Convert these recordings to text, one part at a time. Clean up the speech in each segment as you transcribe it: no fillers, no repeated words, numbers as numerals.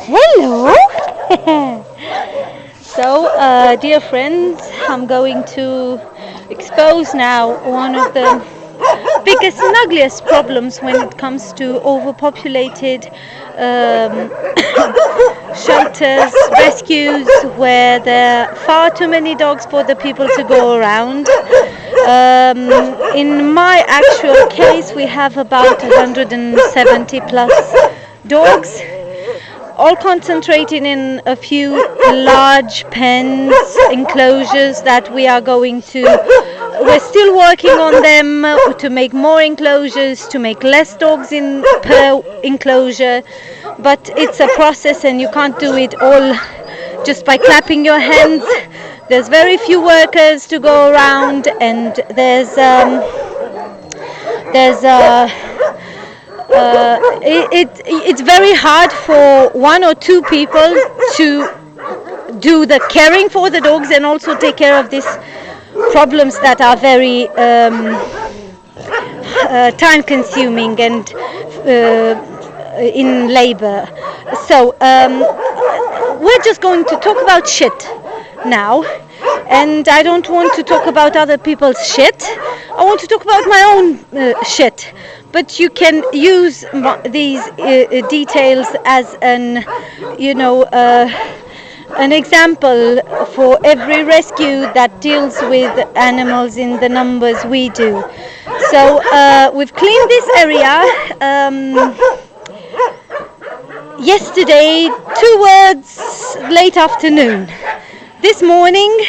Hello! So, dear friends, I'm going to expose now one of the biggest and ugliest problems when it comes to overpopulated shelters, rescues, where there are far too many dogs for the people to go around. In my actual case, we have about 170 plus dogs, all concentrated in a few large pens, enclosures that we're still working on them to make more enclosures, to make less dogs in per enclosure, but it's a process and you can't do it all just by clapping your hands. There's very few workers to go around, and it's very hard for one or two people to do the caring for the dogs and also take care of these problems that are very time consuming and in labor. So we're just going to talk about shit now, and I don't want to talk about other people's shit. I want to talk about my own shit. But you can use these details as an example for every rescue that deals with animals in the numbers we do. So we've cleaned this area yesterday, 2 words, late afternoon. This morning,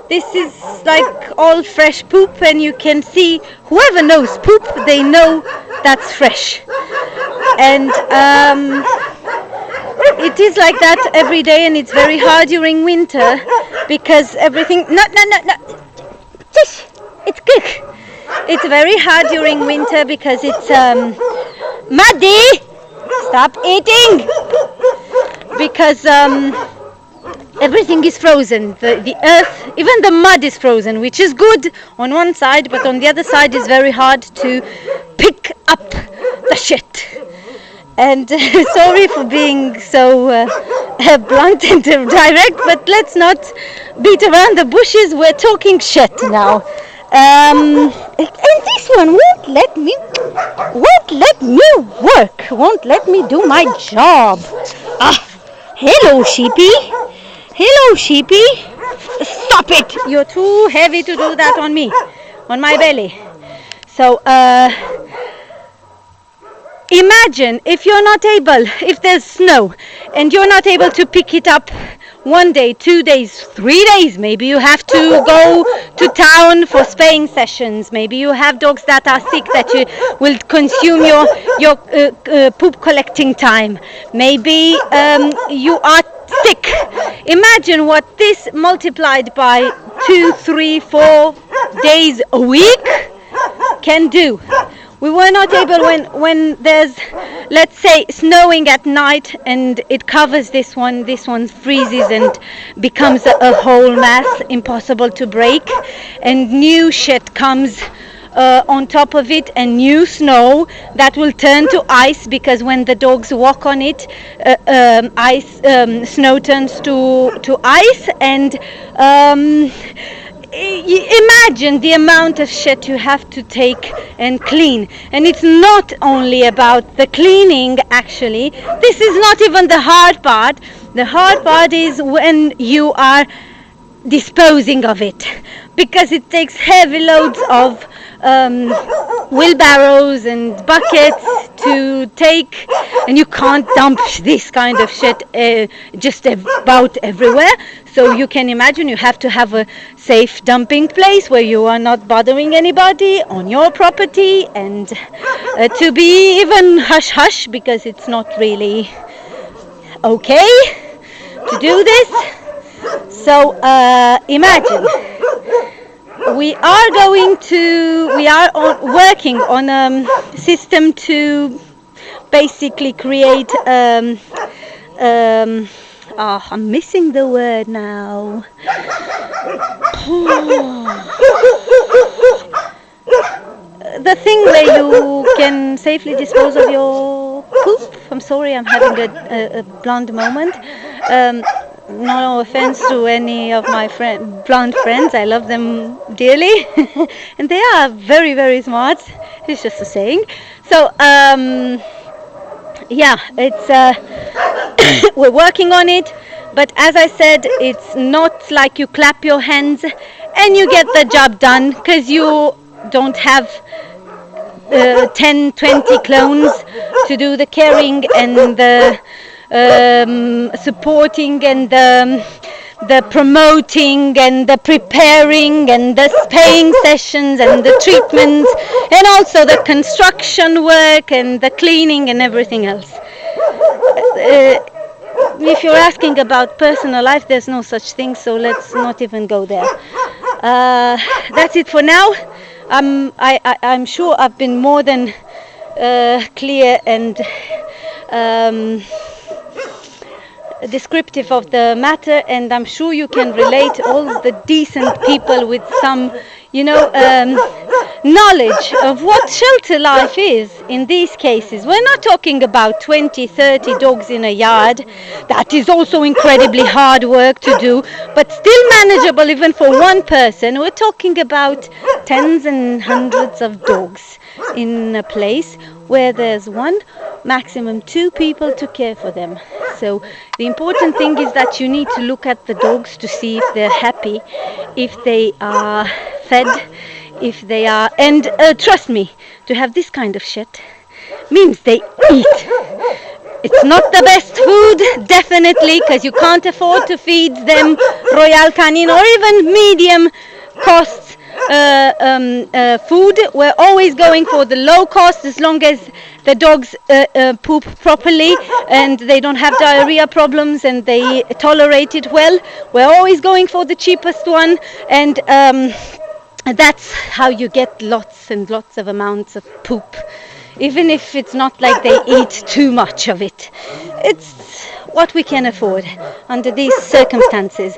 this is like all fresh poop, and you can see whoever knows poop, they know that's fresh. And it is like that every day, and it's very hard during winter because everything. No. It's good. It's very hard during winter because it's muddy. Stop eating. Because everything is frozen. The earth, even the mud is frozen, which is good on one side, but on the other side is very hard to pick up the shit. And sorry for being so blunt and direct, but let's not beat around the bushes. We're talking shit now. And this one won't let me work, won't let me do my job. Hello, sheepy. Hello, sheepy. Stop it. You're too heavy to do that on me, on my belly. So, imagine if there's snow, and you're not able to pick it up 1 day, 2 days, 3 days. Maybe you have to go to town for spaying sessions. Maybe you have dogs that are sick that will consume your poop collecting time. Maybe you are sick. Imagine what this multiplied by 2, 3, 4 days a week can do. We were not able when there's, let's say, snowing at night and it covers this one freezes and becomes a whole mass, impossible to break, and new shit comes on top of it, and new snow that will turn to ice, because when the dogs walk on it, snow turns to ice, and imagine the amount of shit you have to take and clean. And it's not only about the cleaning, actually. This is not even the hard part. The hard part is when you are disposing of it, because it takes heavy loads of wheelbarrows and buckets to take, and you can't dump this kind of shit just about everywhere. So you can imagine you have to have a safe dumping place where you are not bothering anybody on your property, and to be even hush hush, because it's not really okay to do this. So imagine we are working on a system to basically create I'm missing the word now. The thing where you can safely dispose of your poop. I'm sorry, I'm having a blonde moment. No offense to any of my blonde friends, I love them dearly, and they are very, very smart. It's just a saying. So, yeah, it's we're working on it. But as I said, it's not like you clap your hands and you get the job done, because you don't have 10, 20 clones to do the caring and the supporting and the promoting and the preparing and the spaying sessions and the treatments and also the construction work and the cleaning and everything else. If you're asking about personal life, there's no such thing, so let's not even go there. That's it for now. I'm sure I've been more than clear and descriptive of the matter, and I'm sure you can relate, all the decent people with some, knowledge of what shelter life is in these cases. We're not talking about 20, 30 dogs in a yard. That is also incredibly hard work to do, but still manageable even for one person. We're talking about tens and hundreds of dogs in a place where there's one, maximum 2 people to care for them. So the important thing is that you need to look at the dogs to see if they're happy, if they are fed, if they are, and trust me, to have this kind of shit means they eat. It's not the best food, definitely, because you can't afford to feed them Royal Canin or even medium cost food. We're always going for the low cost, as long as the dogs poop properly and they don't have diarrhea problems and they tolerate it well. We're always going for the cheapest one, and that's how you get lots and lots of amounts of poop, even if it's not like they eat too much of it. It's what we can afford under these circumstances.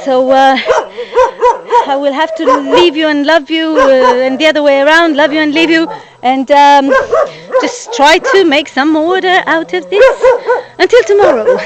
So I will have to leave you and love you, and the other way around, love you and leave you, and just try to make some order out of this. Until tomorrow.